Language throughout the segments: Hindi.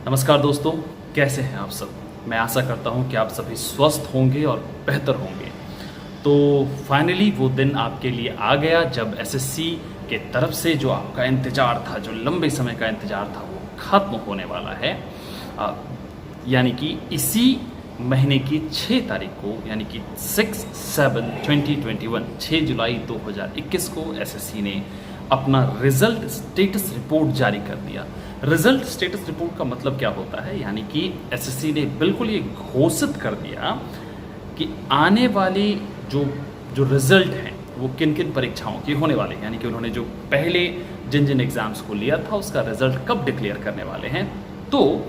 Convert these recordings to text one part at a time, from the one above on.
नमस्कार दोस्तों, कैसे हैं आप सब। मैं आशा करता हूं कि आप सभी स्वस्थ होंगे और बेहतर होंगे। तो फाइनली वो दिन आपके लिए आ गया जब एसएससी के तरफ से जो आपका इंतज़ार था, जो लंबे समय का इंतज़ार था, वो ख़त्म होने वाला है। यानी कि इसी महीने की 6 तारीख को, यानी कि 6/7/2021 6 जुलाई 2021 को एसएससी ने अपना रिजल्ट स्टेटस रिपोर्ट जारी कर दिया। रिजल्ट स्टेटस रिपोर्ट का मतलब क्या होता है, यानी कि एसएससी ने बिल्कुल ये घोषित कर दिया कि आने वाले जो जो रिजल्ट हैं वो किन किन परीक्षाओं के होने वाले हैं। यानी कि उन्होंने जो पहले जिन जिन एग्ज़ाम्स को लिया था उसका रिजल्ट कब डिक्लेयर करने वाले हैं। तो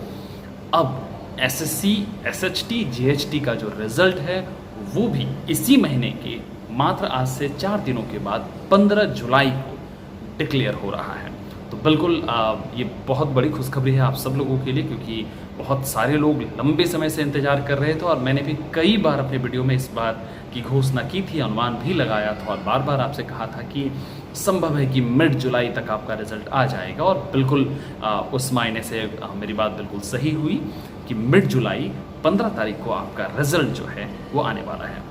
अब एसएससी, एसएचटी, जीएचटी का जो रिजल्ट है वो भी इसी महीने के मात्र आज से 4 दिनों के बाद 15 जुलाई को डिक्लेयर हो रहा है। तो बिल्कुल ये बहुत बड़ी खुशखबरी है आप सब लोगों के लिए, क्योंकि बहुत सारे लोग लंबे समय से इंतज़ार कर रहे थे और मैंने भी कई बार अपने वीडियो में इस बात की घोषणा की थी, अनुमान भी लगाया था और बार बार आपसे कहा था कि संभव है कि मिड जुलाई तक आपका रिज़ल्ट आ जाएगा। और बिल्कुल उस मायने से मेरी बात बिल्कुल सही हुई कि मिड जुलाई 15 तारीख को आपका रिज़ल्ट जो है वो आने वाला है।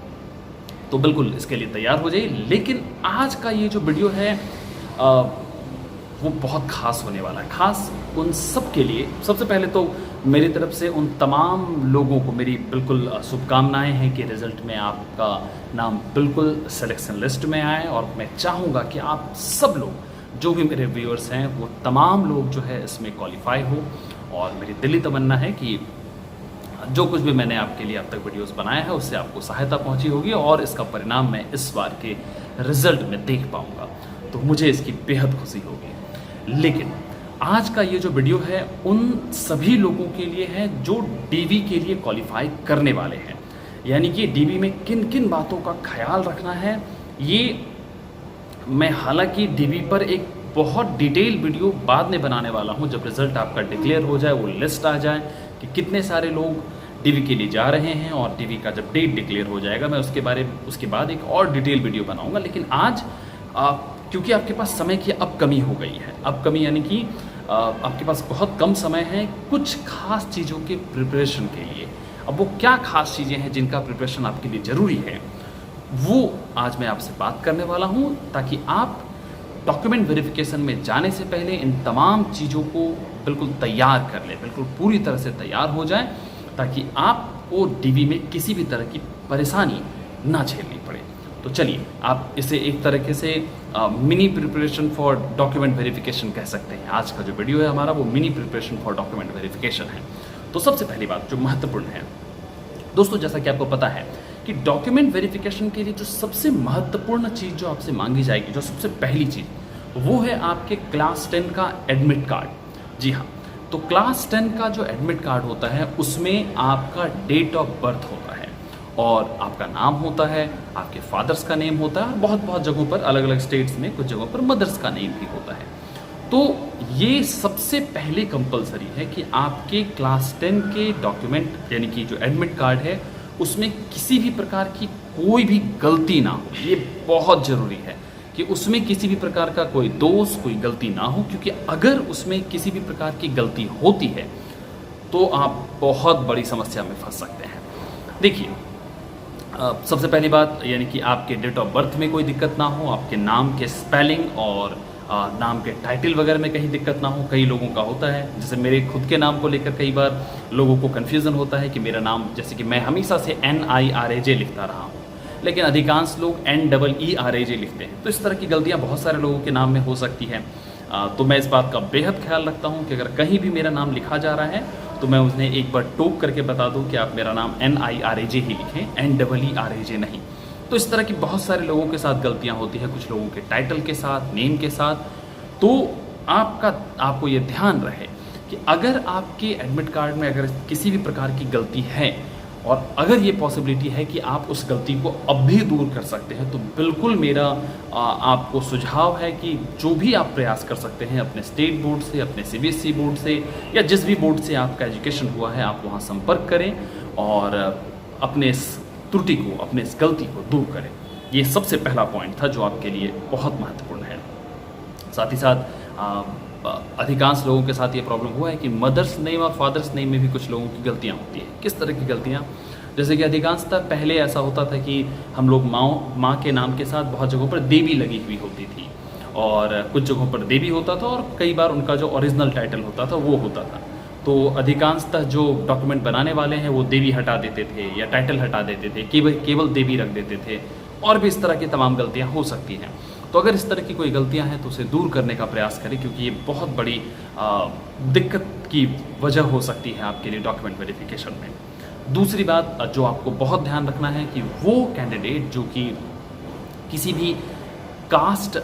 तो बिल्कुल इसके लिए तैयार हो जाइए। लेकिन आज का ये जो वीडियो है वो बहुत ख़ास होने वाला है। ख़ास उन सब के लिए, सबसे पहले तो मेरी तरफ से उन तमाम लोगों को मेरी बिल्कुल शुभकामनाएं हैं कि रिज़ल्ट में आपका नाम बिल्कुल सिलेक्शन लिस्ट में आए। और मैं चाहूँगा कि आप सब लोग, जो भी मेरे व्यूअर्स हैं, वो तमाम लोग जो है इसमें क्वालिफाई हो। और मेरी दिली तमन्ना है कि जो कुछ भी मैंने आपके लिए अब तक वीडियोस बनाया है उससे आपको सहायता पहुंची होगी और इसका परिणाम मैं इस बार के रिज़ल्ट में देख पाऊंगा, तो मुझे इसकी बेहद खुशी होगी। लेकिन आज का ये जो वीडियो है उन सभी लोगों के लिए है जो डीवी के लिए क्वालिफाई करने वाले हैं। यानी कि डीवी में किन किन बातों का ख्याल रखना है, ये मैं हालांकि डीवी पर एक बहुत डिटेल वीडियो बाद में बनाने वाला हूं, जब रिज़ल्ट आपका डिक्लेयर हो जाए, वो लिस्ट आ जाए कि कितने सारे लोग डीवी के लिए जा रहे हैं। और डीवी का जब डेट डिक्लेयर हो जाएगा मैं उसके बाद एक और डिटेल वीडियो बनाऊंगा। लेकिन आज क्योंकि आपके पास समय की अब कमी हो गई है, अब कमी यानी कि आपके पास बहुत कम समय है कुछ खास चीज़ों के प्रिपरेशन के लिए। अब वो क्या खास चीज़ें हैं जिनका प्रिपरेशन आपके लिए ज़रूरी है, वो आज मैं आपसे बात करने वाला हूँ, ताकि आप डॉक्यूमेंट वेरिफिकेशन में जाने से पहले इन तमाम चीज़ों को बिल्कुल तैयार कर लें, बिल्कुल पूरी तरह से तैयार हो जाएं, ताकि आपको डीवी में किसी भी तरह की परेशानी ना झेलनी पड़े। तो चलिए, आप इसे एक तरीके से mini preparation for document verification कह सकते हैं। आज का जो वीडियो है हमारा वो mini preparation for document verification है। तो सबसे पहली बात जो महत्वपूर्ण है दोस्तों, जैसा कि आपको पता है कि डॉक्यूमेंट वेरिफिकेशन के लिए जो सबसे महत्वपूर्ण चीज़ जो आपसे मांगी जाएगी, जो सबसे पहली चीज़, वो है आपके क्लास 10 का एडमिट कार्ड। जी हाँ, तो क्लास 10 का जो एडमिट कार्ड होता है उसमें आपका डेट ऑफ बर्थ होता है और आपका नाम होता है, आपके फादर्स का नेम होता है और बहुत बहुत जगहों पर, अलग अलग स्टेट्स में कुछ जगहों पर मदर्स का नेम भी होता है। तो ये सबसे पहले कंपलसरी है कि आपके क्लास 10 के डॉक्यूमेंट, यानी कि जो एडमिट कार्ड है, उसमें किसी भी प्रकार की कोई भी गलती ना हो। ये बहुत ज़रूरी है कि उसमें किसी भी प्रकार का कोई दोष, कोई गलती ना हो, क्योंकि अगर उसमें किसी भी प्रकार की गलती होती है तो आप बहुत बड़ी समस्या में फंस सकते हैं। देखिए, सबसे पहली बात यानी कि आपके डेट ऑफ बर्थ में कोई दिक्कत ना हो, आपके नाम के स्पेलिंग और नाम के टाइटल वगैरह में कहीं दिक्कत ना हो। कई लोगों का होता है, जैसे मेरे खुद के नाम को लेकर कई बार लोगों को कन्फ्यूज़न होता है कि मेरा नाम, जैसे कि मैं हमेशा से NIRAJ लिखता रहा हूँ, लेकिन अधिकांश लोग NEERAJ लिखते हैं। तो इस तरह की गलतियाँ बहुत सारे लोगों के नाम में हो सकती हैं। तो मैं इस बात का बेहद ख्याल रखता हूँ कि अगर कहीं भी मेरा नाम लिखा जा रहा है तो मैं उन्हें एक बार टोक करके बता दूँ कि आप मेरा नाम NIRAJ ही लिखें, NEERAJ नहीं। तो इस तरह की बहुत सारे लोगों के साथ गलतियां होती है, कुछ लोगों के टाइटल के साथ, नेम के साथ। तो आपको ये ध्यान रहे कि अगर आपके एडमिट कार्ड में अगर किसी भी प्रकार की गलती है और अगर ये पॉसिबिलिटी है कि आप उस गलती को अब भी दूर कर सकते हैं, तो बिल्कुल मेरा आपको सुझाव है कि जो भी आप प्रयास कर सकते हैं अपने स्टेट बोर्ड से, अपने CBSE बोर्ड से या जिस भी बोर्ड से आपका एजुकेशन हुआ है, आप वहाँ संपर्क करें और अपने इस त्रुटि को, अपने इस गलती को दूर करें। ये सबसे पहला पॉइंट था जो आपके लिए बहुत महत्वपूर्ण है। साथ ही साथ अधिकांश लोगों के साथ ये प्रॉब्लम हुआ है कि मदर्स नेम और फादर्स नेम में भी कुछ लोगों की गलतियाँ होती हैं। किस तरह की गलतियाँ? जैसे कि अधिकांशतः पहले ऐसा होता था कि हम लोग माँ के नाम के साथ बहुत जगहों पर देवी लगी हुई होती थी, और कुछ जगहों पर देवी होता था, और कई बार उनका जो ओरिजिनल टाइटल होता था वो होता था। तो अधिकांशतः जो डॉक्यूमेंट बनाने वाले हैं वो देवी हटा देते थे या टाइटल हटा देते थे, केवल देवी रख देते थे, और भी इस तरह की तमाम गलतियाँ हो सकती हैं। तो अगर इस तरह की कोई गलतियाँ हैं तो उसे दूर करने का प्रयास करें, क्योंकि ये बहुत बड़ी दिक्कत की वजह हो सकती है आपके लिए डॉक्यूमेंट वेरिफिकेशन में। दूसरी बात जो आपको बहुत ध्यान रखना है कि वो कैंडिडेट जो कि किसी भी कास्ट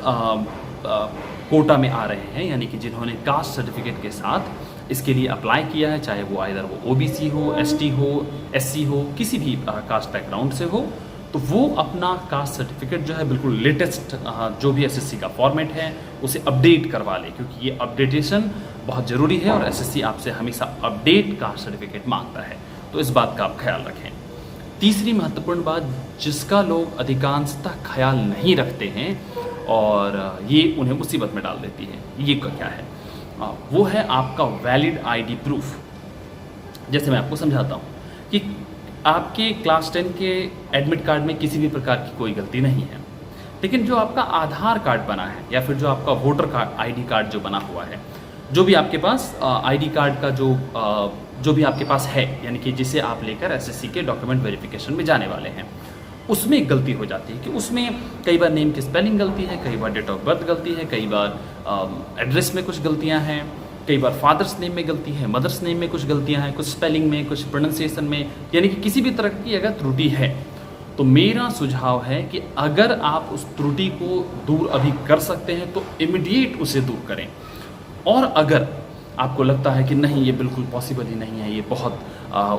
कोटा में आ रहे हैं, यानी कि जिन्होंने कास्ट सर्टिफिकेट के साथ इसके लिए अप्लाई किया है, चाहे वो आइदर वो ओबीसी हो, एसटी हो, एससी हो, किसी भी कास्ट बैकग्राउंड से हो, तो वो अपना कास्ट सर्टिफिकेट जो है बिल्कुल लेटेस्ट जो भी एसएससी का फॉर्मेट है उसे अपडेट करवा ले, क्योंकि ये अपडेटेशन बहुत ज़रूरी है और एसएससी आपसे हमेशा अपडेट कास्ट सर्टिफिकेट मांगता है। तो इस बात का आप ख्याल रखें। तीसरी महत्वपूर्ण बात जिसका लोग अधिकांशतः ख्याल नहीं रखते हैं और ये उन्हें मुसीबत में डाल देती है, ये क्या है? वो है आपका वैलिड आईडी प्रूफ। जैसे मैं आपको समझाता हूँ कि आपके क्लास 10 के एडमिट कार्ड में किसी भी प्रकार की कोई गलती नहीं है, लेकिन जो आपका आधार कार्ड बना है या फिर जो आपका वोटर कार्ड आईडी कार्ड जो बना हुआ है, जो भी आपके पास आईडी कार्ड का जो भी आपके पास है, यानी कि जिसे आप लेकर एसएससी के डॉक्यूमेंट वेरिफिकेशन में जाने वाले हैं, उसमें एक गलती हो जाती है कि उसमें कई बार नेम की स्पेलिंग गलती है, कई बार डेट ऑफ बर्थ गलती है, कई बार एड्रेस में कुछ गलतियां हैं, कई बार फादर्स नेम में गलती है, मदर्स नेम में कुछ गलतियां हैं, कुछ स्पेलिंग में, कुछ प्रोनाउंसिएशन में, यानी कि किसी भी तरह की अगर त्रुटि है तो मेरा सुझाव है कि अगर आप उस त्रुटि को दूर अभी कर सकते हैं तो इमीडिएट उसे दूर करें। और अगर आपको लगता है कि नहीं ये बिल्कुल पॉसिबल ही नहीं है, ये बहुत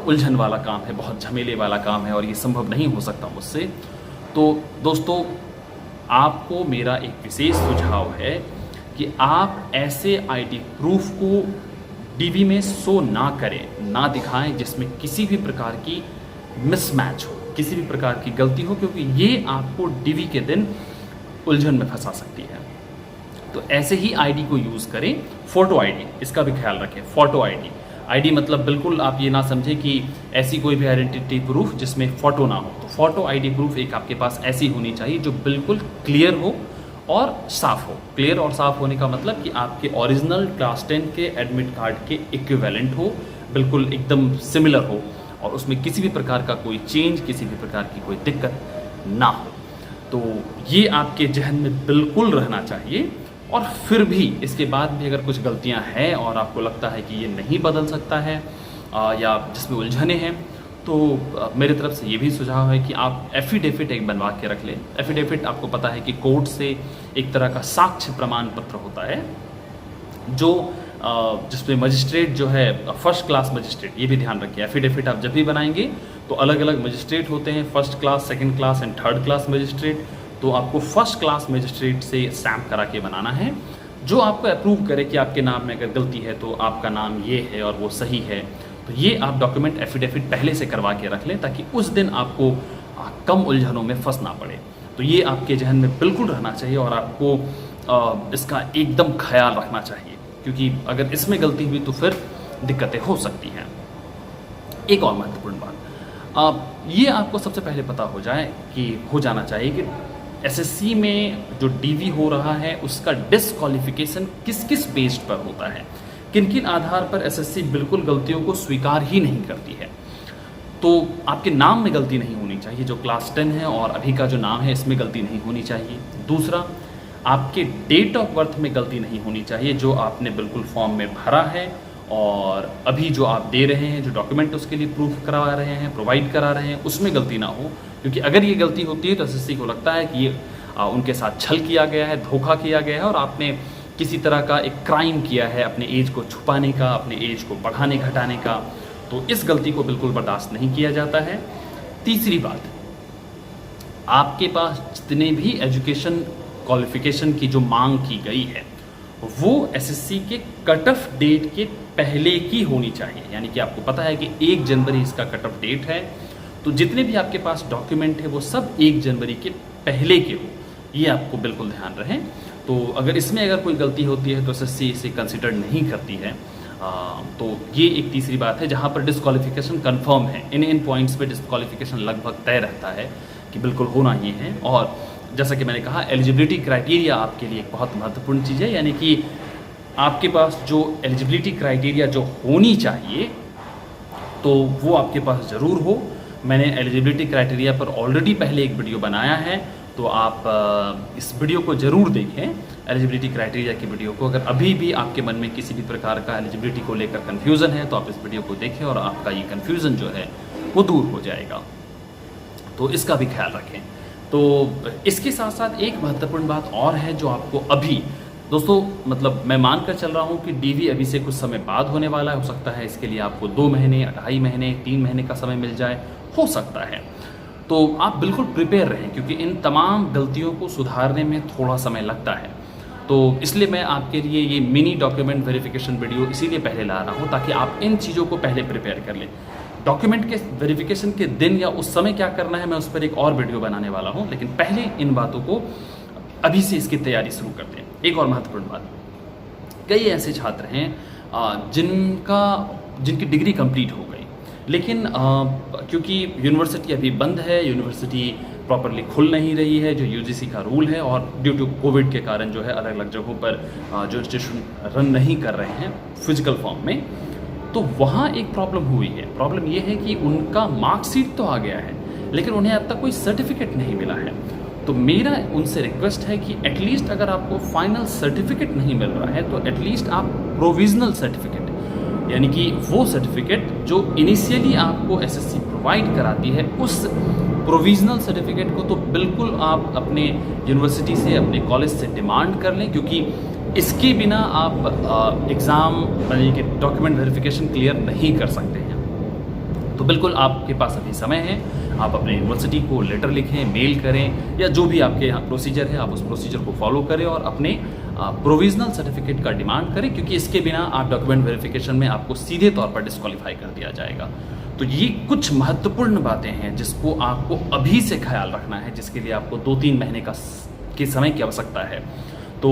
उलझन वाला काम है, बहुत झमेले वाला काम है और ये संभव नहीं हो सकता मुझसे, तो दोस्तों आपको मेरा एक विशेष सुझाव है कि आप ऐसे आईडी प्रूफ को डीवी में शो ना करें, ना दिखाएं जिसमें किसी भी प्रकार की मिसमैच हो, किसी भी प्रकार की गलती हो, क्योंकि ये आपको डीवी के दिन उलझन में फंसा सकती है। तो ऐसे ही आईडी को यूज़ करें। फ़ोटो आईडी, इसका भी ख्याल रखें। फ़ोटो आईडी मतलब बिल्कुल आप ये ना समझें कि ऐसी कोई भी आइडेंटिटी प्रूफ जिसमें फ़ोटो ना हो। तो फ़ोटो आईडी प्रूफ एक आपके पास ऐसी होनी चाहिए जो बिल्कुल क्लियर हो और साफ़ हो। क्लियर और साफ़ होने का मतलब कि आपके ओरिजिनल क्लास 10 के एडमिट कार्ड के इक्विवेलेंट हो, बिल्कुल एकदम सिमिलर हो, और उसमें किसी भी प्रकार का कोई चेंज, किसी भी प्रकार की कोई दिक्कत ना हो। तो ये आपके जहन में बिल्कुल रहना चाहिए। और फिर भी इसके बाद भी अगर कुछ गलतियां हैं और आपको लगता है कि ये नहीं बदल सकता है या जिसमें उलझने हैं, तो मेरी तरफ से ये भी सुझाव है कि आप एफिडेविट एक बनवा के रख लें। एफिडेविट आपको पता है कि कोर्ट से एक तरह का साक्ष्य प्रमाण पत्र होता है, जो जिसमें मजिस्ट्रेट जो है फर्स्ट क्लास मजिस्ट्रेट, ये भी ध्यान रखिए। एफिडेविट आप जब भी बनाएंगे तो अलग अलग मजिस्ट्रेट होते हैं, first class, second class and third class magistrate. तो आपको फर्स्ट क्लास मजिस्ट्रेट से स्टैम्प करा के बनाना है, जो आपको अप्रूव करे कि आपके नाम में अगर गलती है तो आपका नाम ये है और वो सही है। तो ये आप डॉक्यूमेंट एफिडेविट पहले से करवा के रख लें, ताकि उस दिन आपको कम उलझनों में फंसना पड़े। तो ये आपके जहन में बिल्कुल रहना चाहिए और आपको इसका एकदम ख्याल रखना चाहिए, क्योंकि अगर इसमें गलती हुई तो फिर दिक्कतें हो सकती हैं। एक और महत्वपूर्ण बात, ये आपको सबसे पहले पता हो जाना चाहिए कि एसएससी में जो डीवी हो रहा है उसका डिस्क्वालिफिकेशन किस किस बेस्ड पर होता है, किन किन आधार पर एसएससी बिल्कुल गलतियों को स्वीकार ही नहीं करती है। तो आपके नाम में गलती नहीं होनी चाहिए, जो क्लास 10 है और अभी का जो नाम है इसमें गलती नहीं होनी चाहिए। दूसरा, आपके डेट ऑफ बर्थ में गलती नहीं होनी चाहिए, जो आपने बिल्कुल फॉर्म में भरा है और अभी जो आप दे रहे हैं, जो डॉक्यूमेंट उसके लिए प्रूफ करवा रहे हैं, प्रोवाइड करा रहे हैं, उसमें गलती ना हो। क्योंकि अगर ये गलती होती है तो एसएससी को लगता है कि ये उनके साथ छल किया गया है, धोखा किया गया है और आपने किसी तरह का एक क्राइम किया है अपने एज को छुपाने का, अपने एज को बढ़ाने घटाने का। तो इस गलती को बिल्कुल बर्दाश्त नहीं किया जाता है। तीसरी बात, आपके पास जितने भी एजुकेशन क्वालिफिकेशन की जो मांग की गई है वो एसएससी के कट ऑफ डेट के पहले की होनी चाहिए। यानी कि आपको पता है कि 1 जनवरी इसका कट ऑफ डेट है, तो जितने भी आपके पास डॉक्यूमेंट है वो सब 1 जनवरी के पहले के हो, ये आपको बिल्कुल ध्यान रहे। तो अगर इसमें अगर कोई गलती होती है तो एसएससी इसे कंसिडर नहीं करती है। तो ये एक तीसरी बात है जहाँ पर डिस्क्वालिफिकेशन कंफर्म है। इन पॉइंट्स पे डिस्क्वालिफिकेशन लगभग तय रहता है कि बिल्कुल होना ही है। और जैसा कि मैंने कहा, एलिजिबिलिटी क्राइटेरिया आपके लिए एक बहुत महत्वपूर्ण चीज़ है, यानी कि आपके पास जो एलिजिबिलिटी क्राइटेरिया जो होनी चाहिए तो वो आपके पास ज़रूर हो। मैंने एलिजिबिलिटी क्राइटेरिया पर ऑलरेडी पहले एक वीडियो बनाया है, तो आप इस वीडियो को ज़रूर देखें, एलिजिबिलिटी क्राइटेरिया की वीडियो को। अगर अभी भी आपके मन में किसी भी प्रकार का एलिजिबिलिटी को लेकर कन्फ्यूज़न है तो आप इस वीडियो को देखें और आपका ये कन्फ्यूज़न जो है वो दूर हो जाएगा। तो इसका भी ख्याल रखें। तो इसके साथ साथ एक महत्वपूर्ण बात और है जो आपको अभी, दोस्तों मतलब मैं मानकर चल रहा हूँ कि डीवी अभी से कुछ समय बाद होने वाला है। हो सकता है इसके लिए आपको 2 महीने, 2.5 महीने, 3 महीने का समय मिल जाए, हो सकता है। तो आप बिल्कुल प्रिपेयर रहें, क्योंकि इन तमाम गलतियों को सुधारने में थोड़ा समय लगता है। तो इसलिए मैं आपके लिए ये मिनी डॉक्यूमेंट वेरिफिकेशन वीडियो इसीलिए पहले ला रहा हूँ, ताकि आप इन चीज़ों को पहले प्रिपेयर कर लें। डॉक्यूमेंट के वेरिफिकेशन के दिन या उस समय क्या करना है, मैं उस पर एक और वीडियो बनाने वाला हूँ, लेकिन पहले इन बातों को अभी से इसकी तैयारी शुरू करते हैं। एक और महत्वपूर्ण बात, कई ऐसे छात्र हैं जिनकी डिग्री कंप्लीट हो गई, लेकिन क्योंकि यूनिवर्सिटी अभी बंद है, यूनिवर्सिटी प्रॉपरली खुल नहीं रही है, जो यूजीसी का रूल है, और ड्यू टू कोविड के कारण जो है अलग अलग जगहों पर जो इंस्टीट्यूशन रन नहीं कर रहे हैं फिजिकल फॉर्म में, तो वहाँ एक प्रॉब्लम हुई है। प्रॉब्लम ये है कि उनका मार्कशीट तो आ गया है, लेकिन उन्हें अब तक कोई सर्टिफिकेट नहीं मिला है। तो मेरा उनसे रिक्वेस्ट है कि एटलीस्ट अगर आपको फाइनल सर्टिफिकेट नहीं मिल रहा है तो एटलीस्ट आप प्रोविजनल सर्टिफिकेट, यानी कि वो सर्टिफिकेट जो इनिशियली आपको एसएससी प्रोवाइड कराती है, उस प्रोविजनल सर्टिफिकेट को तो बिल्कुल आप अपने यूनिवर्सिटी से, अपने कॉलेज से डिमांड कर लें, क्योंकि इसके बिना आप एग्ज़ाम यानी कि डॉक्यूमेंट वेरिफिकेशन क्लियर नहीं कर सकते हैं। तो बिल्कुल आपके पास अभी समय है, आप अपने यूनिवर्सिटी को लेटर लिखें, मेल करें, या जो भी आपके यहाँ प्रोसीजर है आप उस प्रोसीजर को फॉलो करें और अपने प्रोविजनल सर्टिफिकेट का डिमांड करें, क्योंकि इसके बिना आप डॉक्यूमेंट वेरिफिकेशन में आपको सीधे तौर पर डिस्क्वालीफाई कर दिया जाएगा। तो ये कुछ महत्वपूर्ण बातें हैं जिसको आपको अभी से ख्याल रखना है, जिसके लिए आपको 2-3 महीने के समय की आवश्यकता है। तो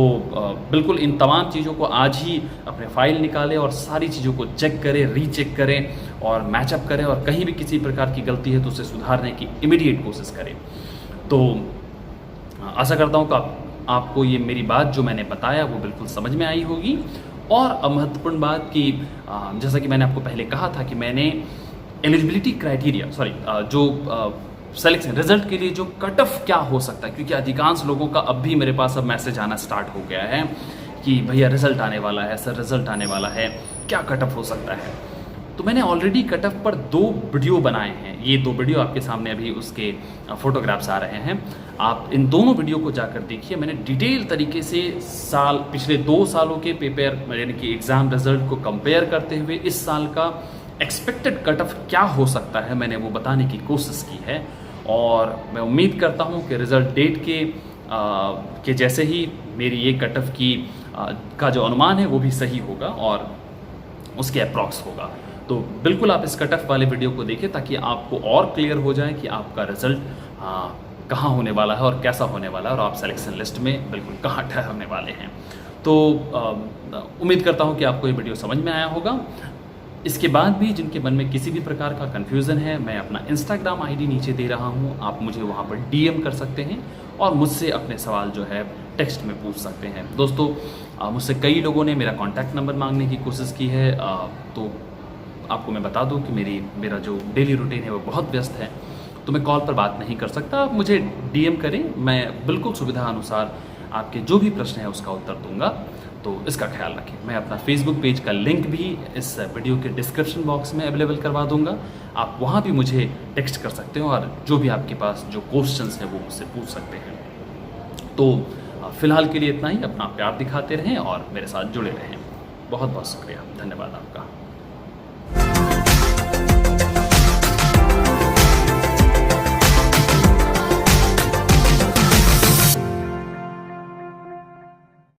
बिल्कुल इन तमाम चीज़ों को आज ही अपने फाइल निकालें और सारी चीज़ों को चेक करें, रीचेक करें और मैचअप करें, और कहीं भी किसी प्रकार की गलती है तो उसे सुधारने की इमीडिएट कोशिश करें। तो आशा करता हूँ कि आपको ये मेरी बात जो मैंने बताया वो बिल्कुल समझ में आई होगी। और महत्वपूर्ण बात कि जैसा कि मैंने आपको पहले कहा था कि मैंने एलिजिबिलिटी क्राइटेरिया जो सेलेक्शन रिजल्ट के लिए जो कट ऑफ क्या हो सकता है, क्योंकि अधिकांश लोगों का अब भी मेरे पास अब मैसेज आना स्टार्ट हो गया है कि भैया रिजल्ट आने वाला है, सर रिजल्ट आने वाला है, क्या कट ऑफ हो सकता है। तो मैंने ऑलरेडी कट ऑफ पर 2 वीडियो बनाए हैं। ये 2 वीडियो आपके सामने अभी उसके फोटोग्राफ्स आ रहे हैं, आप इन दोनों वीडियो को जाकर देखिए। मैंने डिटेल तरीके से पिछले 2 सालों के पेपर यानी कि एग्ज़ाम रिजल्ट को कंपेयर करते हुए इस साल का एक्सपेक्टेड कट ऑफ क्या हो सकता है, मैंने वो बताने की कोशिश की है। और मैं उम्मीद करता हूँ कि रिज़ल्ट डेट के जैसे ही मेरी ये कट ऑफ का जो अनुमान है वो भी सही होगा और उसके अप्रॉक्स होगा। तो बिल्कुल आप इस कट ऑफ वाले वीडियो को देखें ताकि आपको और क्लियर हो जाए कि आपका रिज़ल्ट कहाँ होने वाला है और कैसा होने वाला है, और आप सिलेक्शन लिस्ट में बिल्कुल कहाँ ठहरने वाले हैं। तो उम्मीद करता हूँ कि आपको ये वीडियो समझ में आया होगा। इसके बाद भी जिनके मन में किसी भी प्रकार का कन्फ्यूज़न है, मैं अपना इंस्टाग्राम आईडी नीचे दे रहा हूँ, आप मुझे वहाँ पर डीएम कर सकते हैं और मुझसे अपने सवाल जो है टेक्स्ट में पूछ सकते हैं। दोस्तों मुझसे कई लोगों ने मेरा कॉन्टैक्ट नंबर मांगने की कोशिश की है, तो आपको मैं बता दूं कि मेरा जो डेली रूटीन है वो बहुत व्यस्त है, तो मैं कॉल पर बात नहीं कर सकता। आप मुझे डीएम करें, मैं बिल्कुल सुविधा अनुसार आपके जो भी प्रश्न है उसका उत्तर दूंगा। तो इसका ख्याल रखें। मैं अपना फेसबुक पेज का लिंक भी इस वीडियो के डिस्क्रिप्शन बॉक्स में अवेलेबल करवा दूंगा, आप वहाँ भी मुझे टेक्स्ट कर सकते हो और जो भी आपके पास जो क्वेश्चंस हैं वो मुझसे पूछ सकते हैं। तो फिलहाल के लिए इतना ही। अपना प्यार दिखाते रहें और मेरे साथ जुड़े रहें। बहुत बहुत शुक्रिया, धन्यवाद आपका।